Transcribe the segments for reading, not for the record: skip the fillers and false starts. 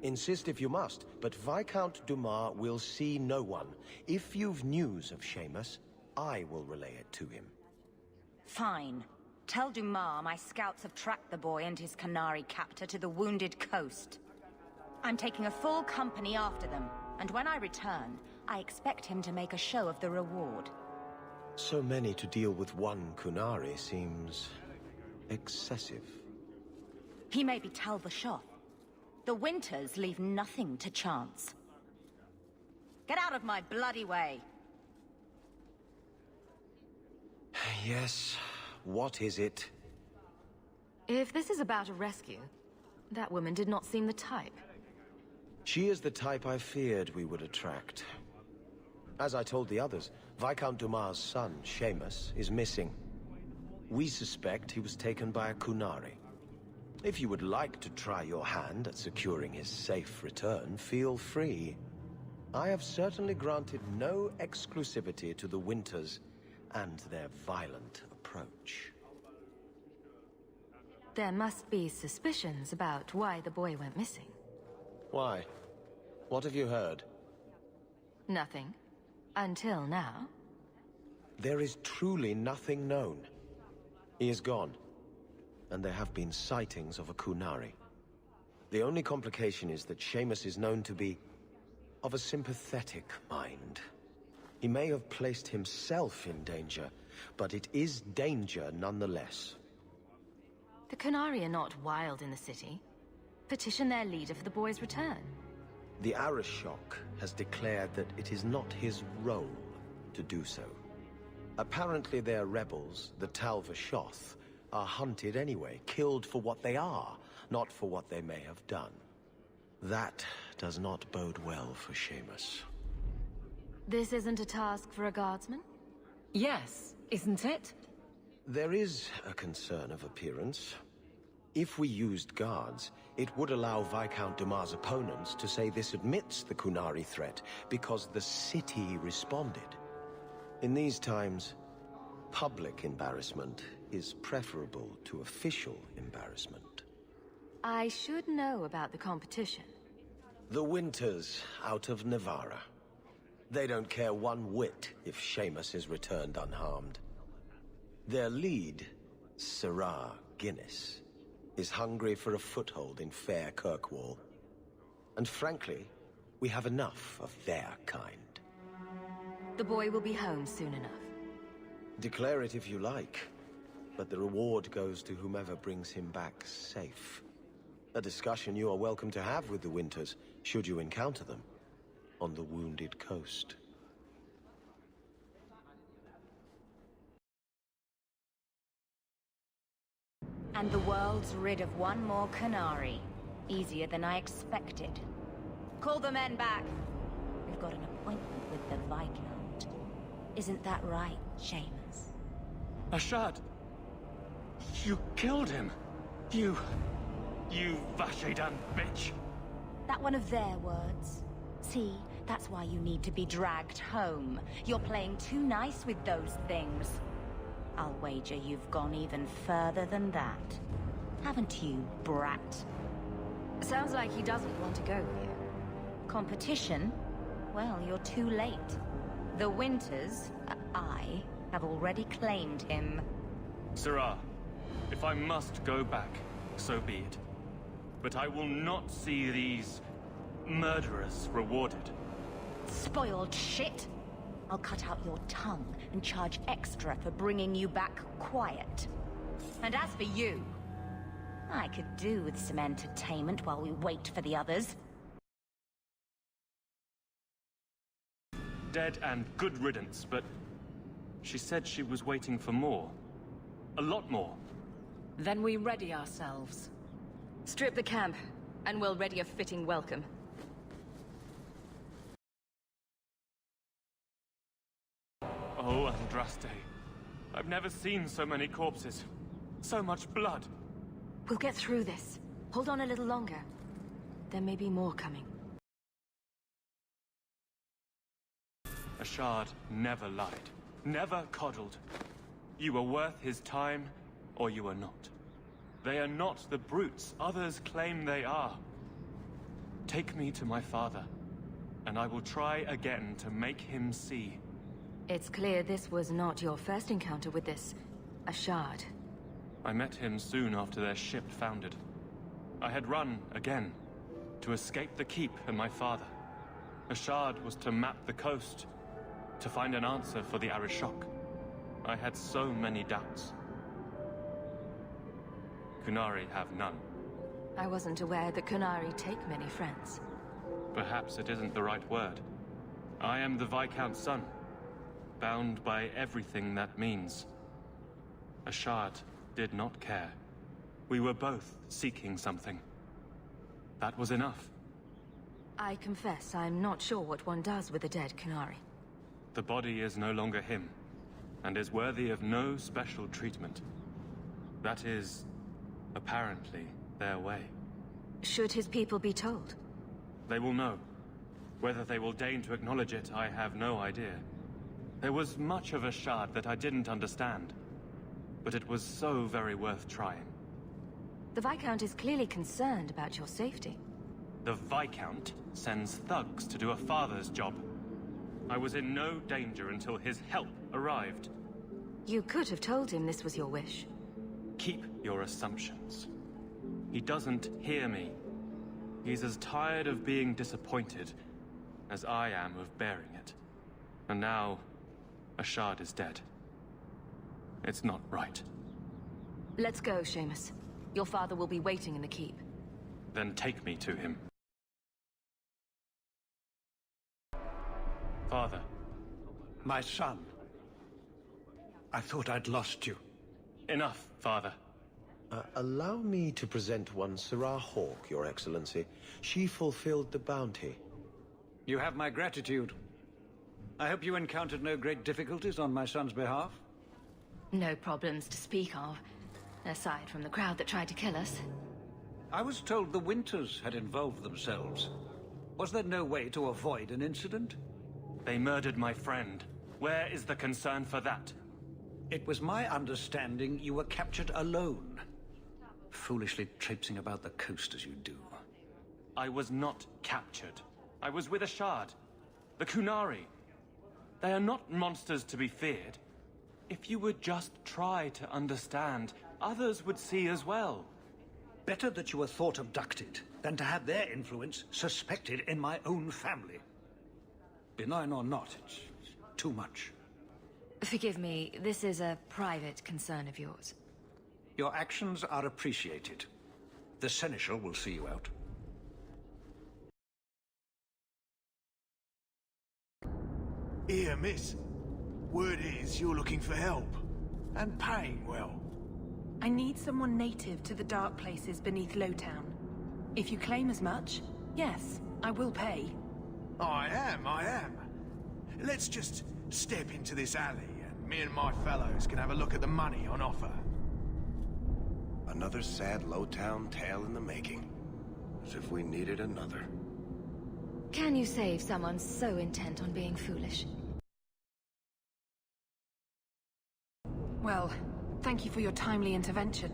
Insist if you must, but Viscount Dumas will see no one. If you've news of Seamus, I will relay it to him. Fine. Tell Dumas my scouts have tracked the boy and his Qunari captor to the Wounded Coast. I'm taking a full company after them, and when I return, I expect him to make a show of the reward. So many to deal with one Qunari seems excessive. He may be Tal Vashoth. The Winters leave nothing to chance. Get out of my bloody way! Yes, what is it? If this is about a rescue, that woman did not seem the type. She is the type I feared we would attract. As I told the others, Viscount Dumas' son, Seamus, is missing. We suspect he was taken by a Qunari. If you would like to try your hand at securing his safe return, feel free. I have certainly granted no exclusivity to the Winters and their violent approach. There must be suspicions about why the boy went missing. Why? What have you heard? Nothing. Until now. There is truly nothing known. He is gone. And there have been sightings of a Qunari. The only complication is that Seamus is known to be of a sympathetic mind. He may have placed himself in danger, but it is danger nonetheless. The Qunari are not wild in the city. Petition their leader for the boy's return. The Arishok has declared that it is not his role to do so. Apparently their rebels, the Tal Vashoth, are hunted anyway, killed for what they are, not for what they may have done. That does not bode well for Seamus. This isn't a task for a guardsman? Yes, isn't it? There is a concern of appearance. If we used guards, it would allow Viscount Dumas' opponents to say this admits the Qunari threat, because the city responded. In these times, public embarrassment is preferable to official embarrassment. I should know about the competition. The Winters out of Nevarra. They don't care one whit if Seamus is returned unharmed. Their lead, Sirrah Guinness, is hungry for a foothold in fair Kirkwall. And frankly, we have enough of their kind. The boy will be home soon enough. Declare it if you like, but the reward goes to whomever brings him back safe. A discussion you are welcome to have with the Winters, should you encounter them, on the Wounded Coast. And the world's rid of one more Qunari. Easier than I expected. Call the men back. We've got an appointment with the Viscount. Isn't that right, Seamus? Ashad! You killed him! You Vashedan bitch! That one of their words. See, that's why you need to be dragged home. You're playing too nice with those things. I'll wager you've gone even further than that. Haven't you, brat? Sounds like he doesn't want to go here. Competition? Well, you're too late. The Winters, I, have already claimed him. Sirrah, if I must go back, so be it. But I will not see these murderers rewarded. Spoiled shit! I'll cut out your tongue and charge extra for bringing you back quiet. And as for you, I could do with some entertainment while we wait for the others. Dead and good riddance, but she said she was waiting for more. A lot more. Then we ready ourselves. Strip the camp, and we'll ready a fitting welcome. Oh, Andraste. I've never seen so many corpses. So much blood. We'll get through this. Hold on a little longer. There may be more coming. Ashad never lied. Never coddled. You are worth his time, or you are not. They are not the brutes others claim they are. Take me to my father, and I will try again to make him see. It's clear this was not your first encounter with this Ashard. I met him soon after their ship foundered. I had run again, to escape the Keep and my father. Ashard was to map the coast, to find an answer for the Arishok. I had so many doubts. Qunari have none. I wasn't aware that Qunari take many friends. Perhaps it isn't the right word. I am the Viscount's son, bound by everything that means. Ashard did not care. We were both seeking something. That was enough. I confess I'm not sure what one does with a dead Qunari. The body is no longer him, and is worthy of no special treatment. That is, apparently, their way. Should his people be told? They will know. Whether they will deign to acknowledge it, I have no idea. There was much of Ashard that I didn't understand, but it was so very worth trying. The Viscount is clearly concerned about your safety. The Viscount sends thugs to do a father's job. I was in no danger until his help arrived. You could have told him this was your wish. Keep your assumptions. He doesn't hear me. He's as tired of being disappointed as I am of bearing it. And now, Ashard is dead. It's not right. Let's go, Seamus. Your father will be waiting in the keep. Then take me to him. Father. My son. I thought I'd lost you. Enough, Father. Allow me to present one Serah Hawke, Your Excellency. She fulfilled the bounty. You have my gratitude. I hope you encountered no great difficulties on my son's behalf? No problems to speak of, aside from the crowd that tried to kill us. I was told the Winters had involved themselves. Was there no way to avoid an incident? They murdered my friend. Where is the concern for that? It was my understanding you were captured alone. Foolishly traipsing about the coast as you do. I was not captured. I was with Ashard. The Qunari. They are not monsters to be feared. If you would just try to understand, others would see as well. Better that you were thought abducted than to have their influence suspected in my own family. Benign or not, it's too much. Forgive me, this is a private concern of yours. Your actions are appreciated. The Seneschal will see you out. Here, miss. Word is you're looking for help. And paying well. I need someone native to the dark places beneath Lowtown. If you claim as much, yes, I will pay. I am. Let's just step into this alley, and me and my fellows can have a look at the money on offer. Another sad Lowtown tale in the making. As if we needed another. Can you save someone so intent on being foolish? Well, thank you for your timely intervention.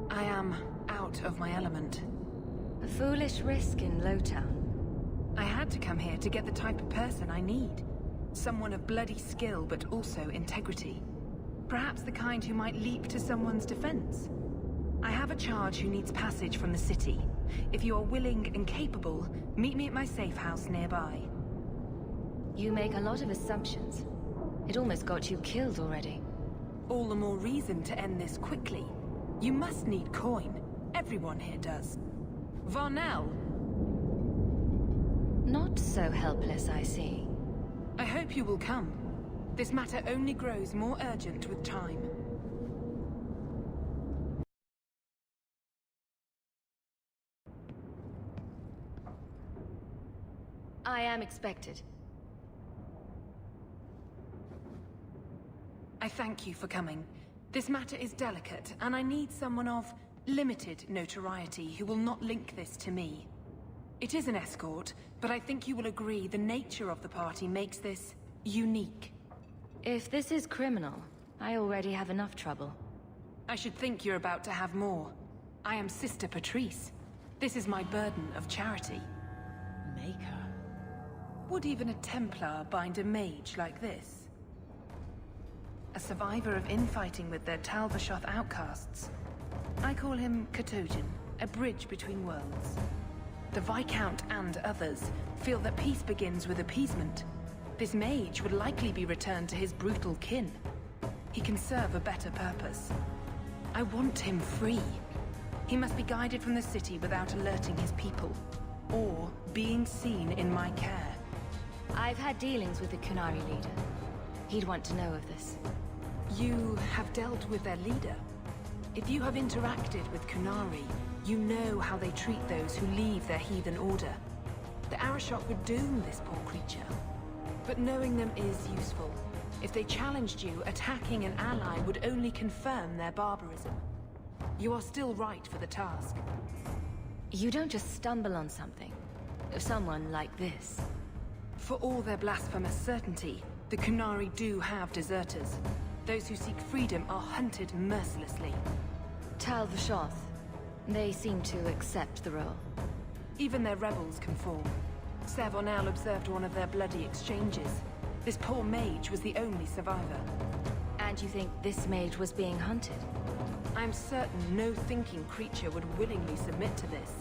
I am out of my element. A foolish risk in Lowtown. I had to come here to get the type of person I need. Someone of bloody skill, but also integrity. Perhaps the kind who might leap to someone's defense. I have a charge who needs passage from the city. If you are willing and capable, meet me at my safe house nearby. You make a lot of assumptions. It almost got you killed already. All the more reason to end this quickly. You must need coin. Everyone here does. Varnell! Not so helpless, I see. I hope you will come. This matter only grows more urgent with time. I am expected. I thank you for coming. This matter is delicate, and I need someone of limited notoriety who will not link this to me. It is an escort, but I think you will agree the nature of the party makes this unique. If this is criminal, I already have enough trouble. I should think you're about to have more. I am Sister Patrice. This is my burden of charity. Maker. Would even a Templar bind a mage like this? A survivor of infighting with their Tal Vashoth outcasts. I call him Katojan, a bridge between worlds. The Viscount and others feel that peace begins with appeasement. This mage would likely be returned to his brutal kin. He can serve a better purpose. I want him free. He must be guided from the city without alerting his people, or being seen in my care. I've had dealings with the Qunari leader. He'd want to know of this. You have dealt with their leader? If you have interacted with Qunari, you know how they treat those who leave their heathen order. The Arishok would doom this poor creature. But knowing them is useful. If they challenged you, attacking an ally would only confirm their barbarism. You are still right for the task. You don't just stumble on something. Someone like this. For all their blasphemous certainty, the Qunari do have deserters. Those who seek freedom are hunted mercilessly. Tal Vashoth. They seem to accept the role. Even their rebels conform. Savonal observed one of their bloody exchanges. This poor mage was the only survivor. And you think this mage was being hunted? I'm certain no thinking creature would willingly submit to this.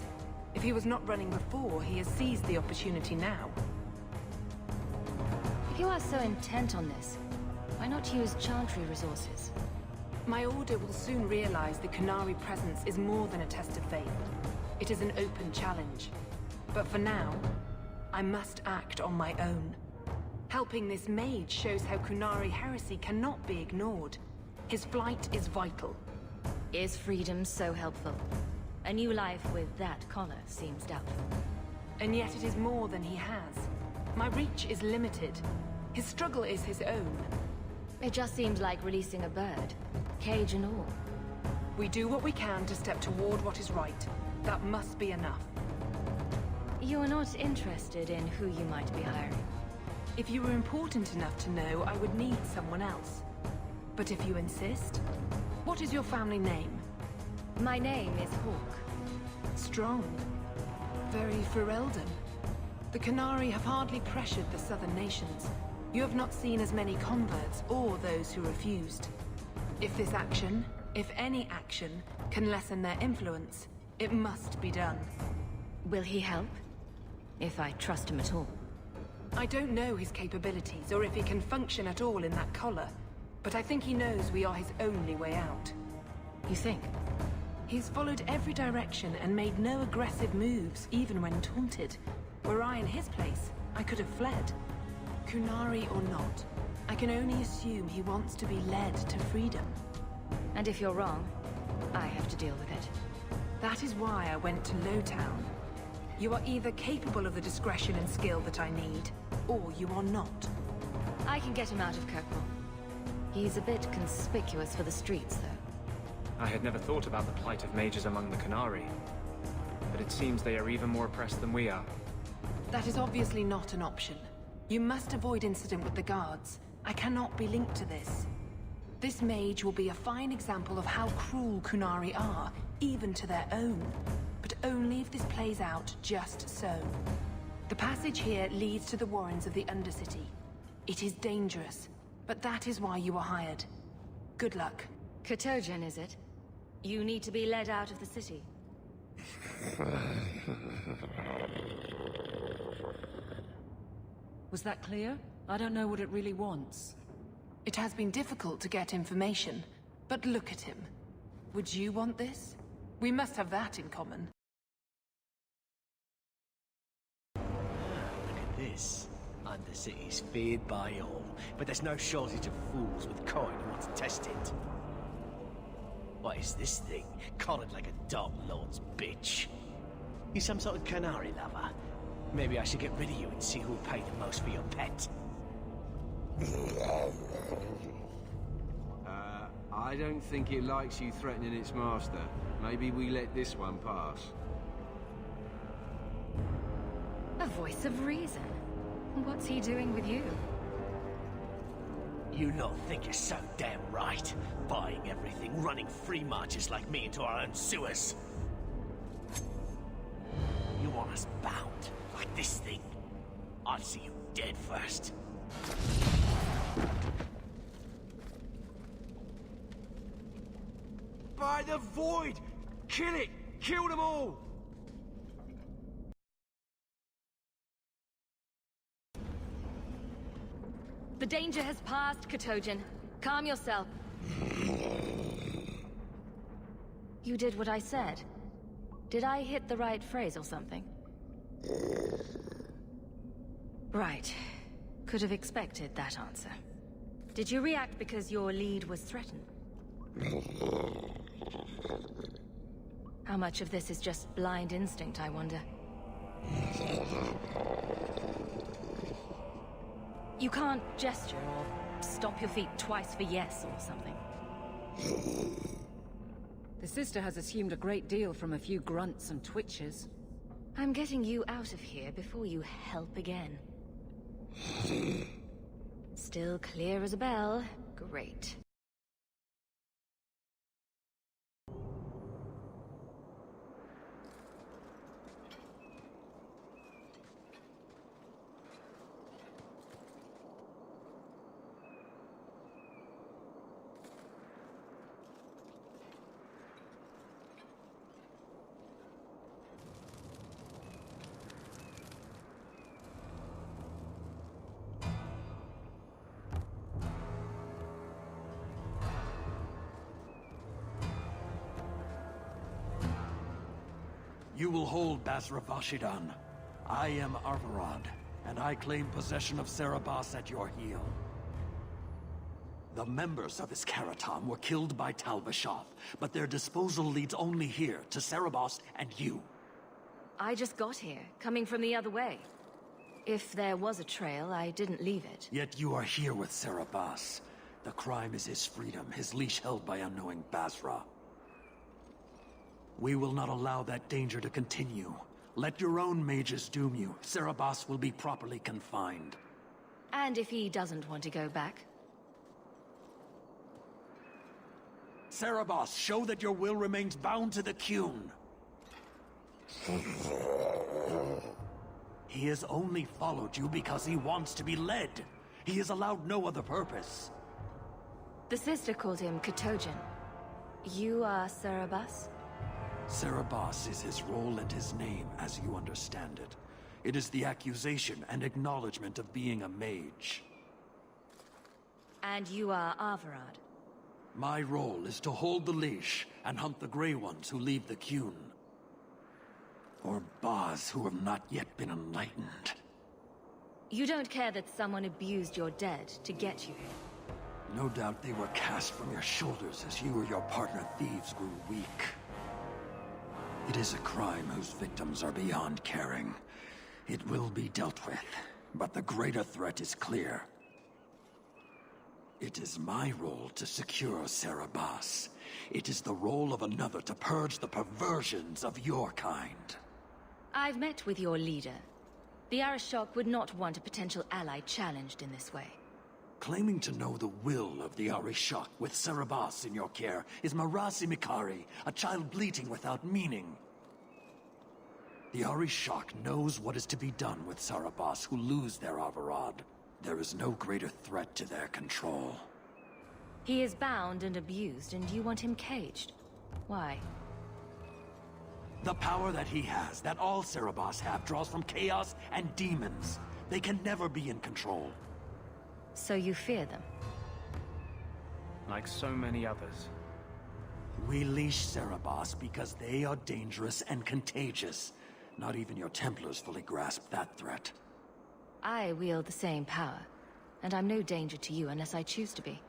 If he was not running before, he has seized the opportunity now. If you are so intent on this, why not use Chantry resources? My order will soon realize the Qunari presence is more than a test of faith. It is an open challenge. But for now, I must act on my own. Helping this mage shows how Qunari heresy cannot be ignored. His flight is vital. Is freedom so helpful? A new life with that collar seems doubtful. And yet it is more than he has. My reach is limited. His struggle is his own. It just seems like releasing a bird, cage and all. We do what we can to step toward what is right. That must be enough. You are not interested in who you might be hiring? If you were important enough to know, I would need someone else. But if you insist, what is your family name? My name is Hawke. Strong. Very Ferelden. The Qunari have hardly pressured the southern nations. You have not seen as many converts or those who refused. If this action, if any action, can lessen their influence, it must be done. Will he help? If I trust him at all. I don't know his capabilities, or if he can function at all in that collar, but I think he knows we are his only way out. You think? He's followed every direction and made no aggressive moves, even when taunted. Were I in his place, I could have fled. Qunari or not, I can only assume he wants to be led to freedom. And if you're wrong, I have to deal with it. That is why I went to Lowtown. You are either capable of the discretion and skill that I need, or you are not. I can get him out of Kirkwall. He's a bit conspicuous for the streets, though. I had never thought about the plight of mages among the Qunari, but it seems they are even more oppressed than we are. That is obviously not an option. You must avoid incident with the guards. I cannot be linked to this. This mage will be a fine example of how cruel Qunari are, even to their own. But only if this plays out just so. The passage here leads to the warrens of the Undercity. It is dangerous, but that is why you are hired. Good luck. Katojan, is it? You need to be led out of the city. Was that clear? I don't know what it really wants. It has been difficult to get information, but look at him. Would you want this? We must have that in common. Look at this. Undercity's feared by all, but there's no shortage of fools with coin who want to test it. What is this thing? Collared like a Dark Lord's bitch. You some sort of Qunari lover? Maybe I should get rid of you and see who'll pay the most for your pet. I don't think it likes you threatening its master. Maybe we let this one pass. A voice of reason. What's he doing with you? You lot think you're so damn right. Buying everything, running free marches like me into our own sewers. You want us bound, like this thing, I'd see you dead first. By the Void! Kill it! Kill them all! The danger has passed, Katojan. Calm yourself. You did what I said. Did I hit the right phrase or something? Right. Could have expected that answer. Did you react because your lead was threatened? How much of this is just blind instinct, I wonder? You can't gesture or stomp your feet twice for yes or something. The sister has assumed a great deal from a few grunts and twitches. I'm getting you out of here before you help again. Still clear as a bell. Great. You will hold Basra Vashidan. I am Arvarad, and I claim possession of Serabas at your heel. The members of Iskaratam were killed by Tal Vashoth, but their disposal leads only here, to Serabas and you. I just got here, coming from the other way. If there was a trail, I didn't leave it. Yet you are here with Serabas. The crime is his freedom, his leash held by unknowing Basra. We will not allow that danger to continue. Let your own mages doom you. Serabas will be properly confined. And if he doesn't want to go back? Serabas, show that your will remains bound to the Qun. He has only followed you because he wants to be led. He has allowed no other purpose. The sister called him Katojan. You are Serabas? Serabas is his role and his name, as you understand it. It is the accusation and acknowledgement of being a mage. And you are Arvarad? My role is to hold the leash and hunt the Grey Ones who leave the Qun. Or Baz who have not yet been enlightened. You don't care that someone abused your dead to get you here? No doubt they were cast from your shoulders as you or your partner thieves grew weak. It is a crime whose victims are beyond caring. It will be dealt with, but the greater threat is clear. It is my role to secure Serabas. It is the role of another to purge the perversions of your kind. I've met with your leader. The Arishok would not want a potential ally challenged in this way. Claiming to know the will of the Arishok with Serabas in your care is Marasi Mikari, a child bleating without meaning. The Arishok knows what is to be done with Serabas who lose their Arvarad. There is no greater threat to their control. He is bound and abused, and you want him caged. Why? The power that he has, that all Serabas have, draws from chaos and demons. They can never be in control. So you fear them? Like so many others. We leash Serabas because they are dangerous and contagious. Not even your Templars fully grasp that threat. I wield the same power, and I'm no danger to you unless I choose to be.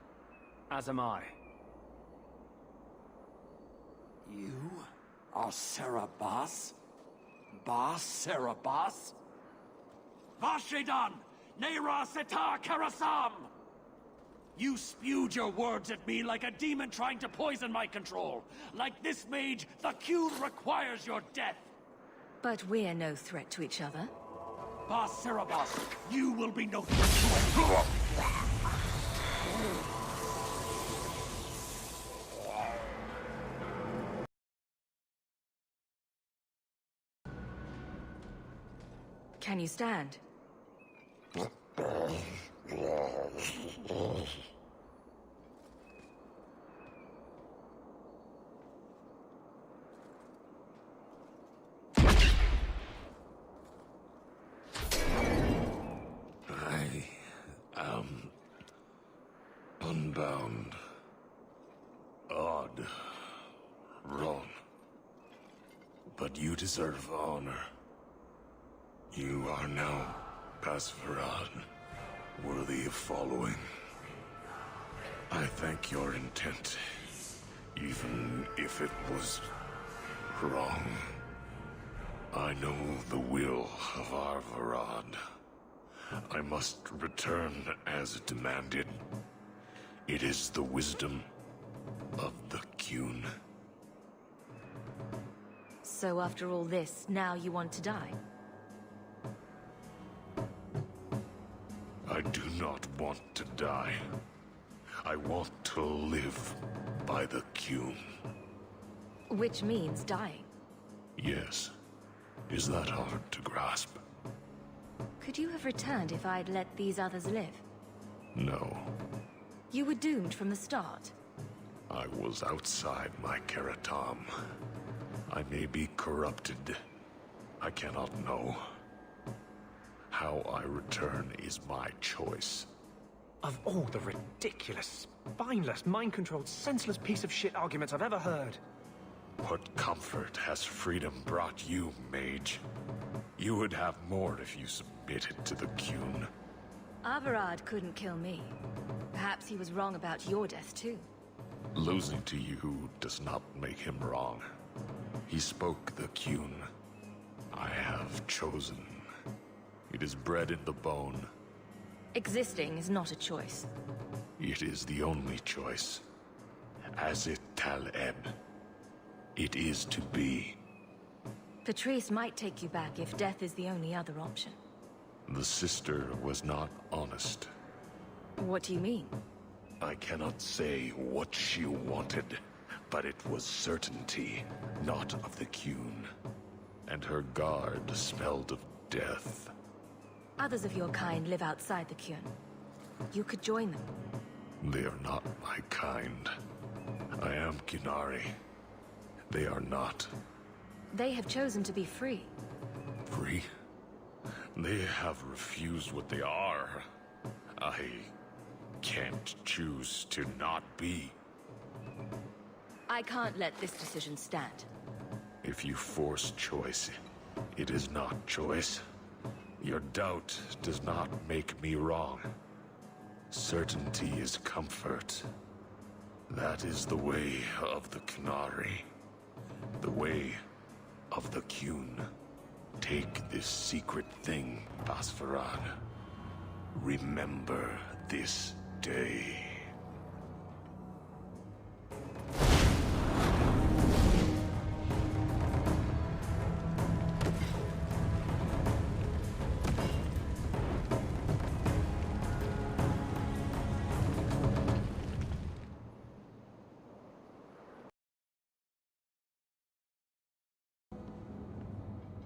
As am I. You are Serabas? Bas Serabas? Vashidan! Neira Setar Karasam! You spewed your words at me like a demon trying to poison my control. Like this mage, the Qun requires your death. But we're no threat to each other. Bas Serabas, you will be no threat to anyone. Can you stand? I am unbound. Odd. Wrong. But you deserve honor. You are now Pasvarad, worthy of following. I thank your intent, even if it was wrong. I know the will of Arvarad. I must return as demanded. It is the wisdom of the Qun. So after all this, now you want to die? I do not want to die. I want to live by the Qun. Which means dying. Yes. Is that hard to grasp? Could you have returned if I'd let these others live? No. You were doomed from the start. I was outside my Keratam. I may be corrupted. I cannot know. How I return is my choice. Of all the ridiculous, spineless, mind-controlled, senseless piece of shit arguments I've ever heard. What comfort has freedom brought you, mage? You would have more if you submitted to the Qun. Arvarad couldn't kill me. Perhaps he was wrong about your death too. Losing to you does not make him wrong. He spoke the Qun. I have chosen. It is bred in the bone. Existing is not a choice. It is the only choice. As it Taleb. It is to be. Patrice might take you back if death is the only other option. The sister was not honest. What do you mean? I cannot say what she wanted, but it was certainty, not of the Qun. And her guard smelled of death. Others of your kind live outside the Qun. You could join them. They are not my kind. I am Qunari. They are not. They have chosen to be free. Free? They have refused what they are. I can't choose to not be. I can't let this decision stand. If you force choice, it is not choice. Your doubt does not make me wrong. Certainty is comfort. That is the way of the Qunari. The way of the Qun. Take this secret thing, Pasvarad. Remember this day.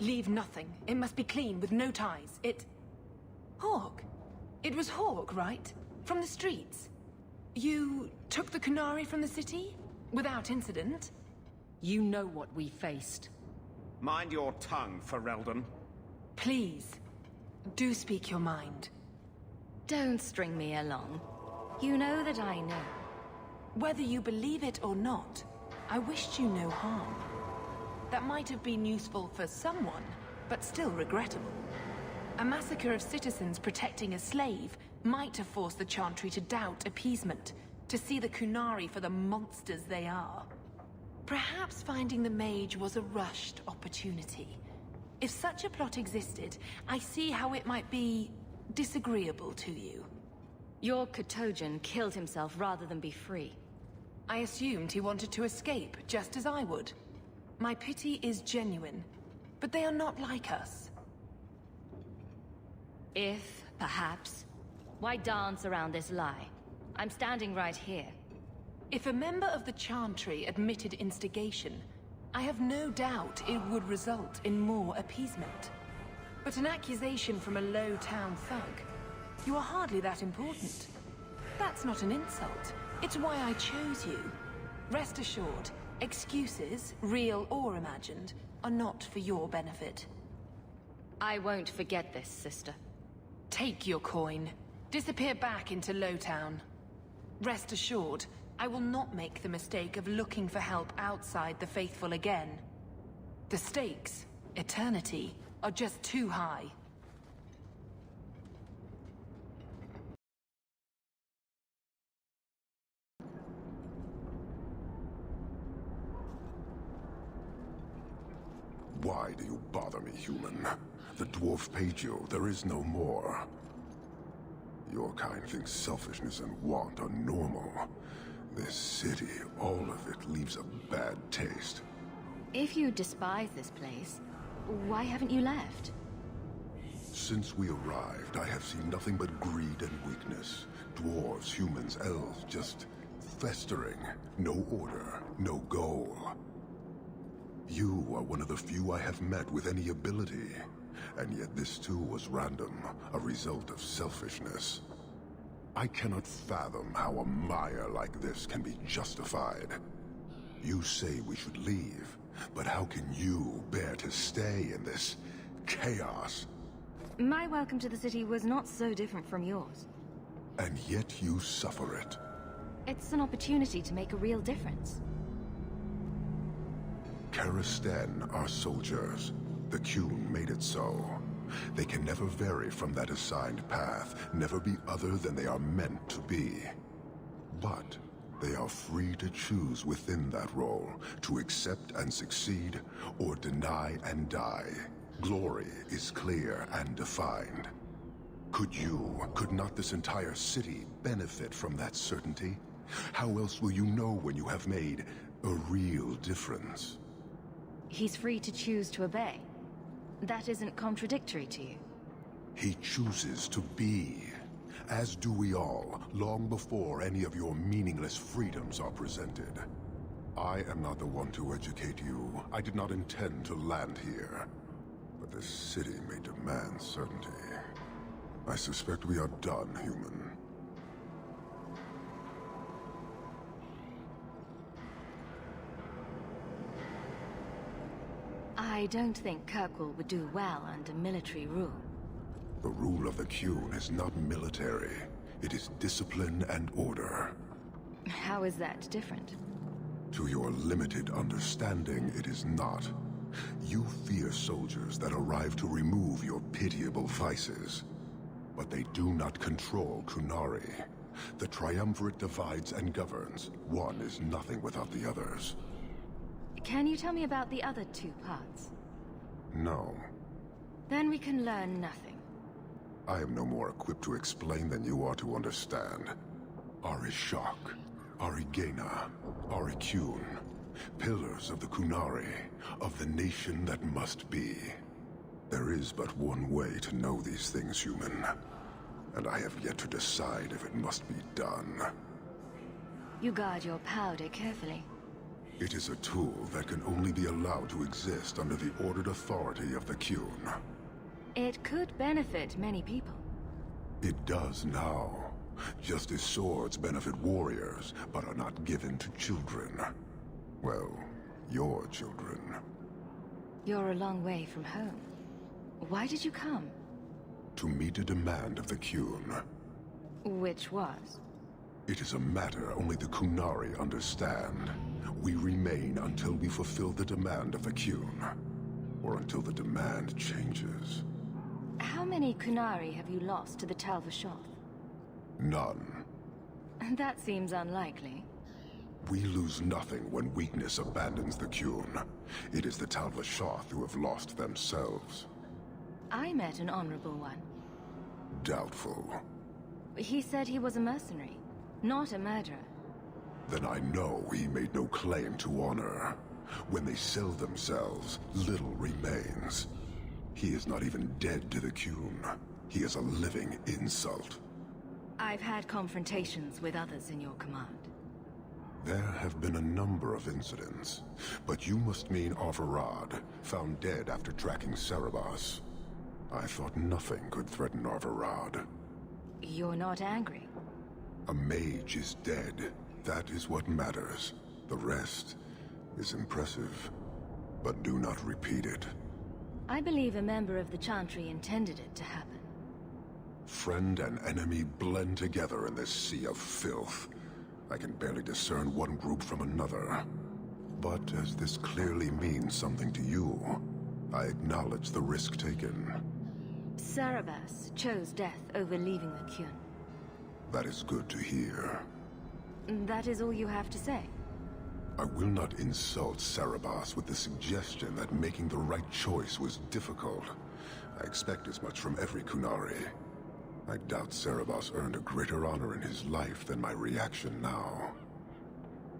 Leave nothing. It must be clean, with no ties. Hawke. It was Hawke, right? From the streets. You took the Qunari from the city? Without incident? You know what we faced. Mind your tongue, Ferelden. Please, do speak your mind. Don't string me along. You know that I know. Whether you believe it or not, I wished you no harm. That might have been useful for someone, but still regrettable. A massacre of citizens protecting a slave might have forced the Chantry to doubt appeasement, to see the Qunari for the monsters they are. Perhaps finding the mage was a rushed opportunity. If such a plot existed, I see how it might be disagreeable to you. Your Katojan killed himself rather than be free. I assumed he wanted to escape, just as I would. My pity is genuine, but they are not like us. If, perhaps, why dance around this lie? I'm standing right here. If a member of the Chantry admitted instigation, I have no doubt it would result in more appeasement. but an accusation from a low-town thug. You are hardly that important. That's not an insult. It's why I chose you. Rest assured, excuses, real or imagined, are not for your benefit. I won't forget this, sister. Take your coin. Disappear back into Lowtown. Rest assured, I will not make the mistake of looking for help outside the Faithful again. The stakes, eternity, are just too high. Why do you bother me, human? The dwarf paid you. There is no more. Your kind thinks selfishness and want are normal. This city, all of it, leaves a bad taste. If you despise this place, why haven't you left? Since we arrived, I have seen nothing but greed and weakness. Dwarves, humans, elves, just festering. No order, no goal. You are one of the few I have met with any ability. And yet this too was random, a result of selfishness. I cannot fathom how a mire like this can be justified. You say we should leave, but how can you bear to stay in this chaos? My welcome to the city was not so different from yours. And yet you suffer it. It's an opportunity to make a real difference. Karasten are soldiers. The Qun made it so. They can never vary from that assigned path, never be other than they are meant to be. But they are free to choose within that role, to accept and succeed, or deny and die. Glory is clear and defined. Could not this entire city benefit from that certainty? How else will you know when you have made a real difference? He's free to choose to obey. That isn't contradictory to you. He chooses to be, as do we all, long before any of your meaningless freedoms are presented. I am not the one to educate you. I did not intend to land here. But this city may demand certainty. I suspect we are done, human. I don't think Kirkwall would do well under military rule. The rule of the Qun is not military. It is discipline and order. How is that different? To your limited understanding, it is not. You fear soldiers that arrive to remove your pitiable vices. But they do not control Qunari. The Triumvirate divides and governs. One is nothing without the others. Can you tell me about the other two parts? No. Then we can learn nothing. I am no more equipped to explain than you are to understand. Arishok, Arigena, Ariqun, pillars of the Qunari, of the nation that must be. There is but one way to know these things, human. And I have yet to decide if it must be done. You guard your powder carefully. It is a tool that can only be allowed to exist under the ordered authority of the Qun. It could benefit many people. It does now. Just as swords benefit warriors, but are not given to children. Well, your children. You're a long way from home. Why did you come? To meet a demand of the Qun. Which was? It is a matter only the Qunari understand. We remain until we fulfill the demand of the Qun. Or until the demand changes. How many Qunari have you lost to the Tal Vashoth? None. That seems unlikely. We lose nothing when weakness abandons the Qun. It is the Tal Vashoth who have lost themselves. I met an honorable one. Doubtful. He said he was a mercenary, not a murderer. Then I know he made no claim to honor. When they sell themselves, little remains. He is not even dead to the Qun. He is a living insult. I've had confrontations with others in your command. There have been a number of incidents, but you must mean Arvarad, found dead after tracking Cerebos. I thought nothing could threaten Arvarad. You're not angry? A mage is dead. That is what matters. The rest is impressive, but do not repeat it. I believe a member of the Chantry intended it to happen. Friend and enemy blend together in this sea of filth. I can barely discern one group from another. But as this clearly means something to you, I acknowledge the risk taken. Sarabas chose death over leaving the Kyun. That is good to hear. That is all you have to say? I will not insult Sarabas with the suggestion that making the right choice was difficult. I expect as much from every Kunari. I doubt Sarabas earned a greater honor in his life than my reaction now.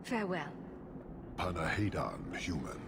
Farewell. Panahedan, human.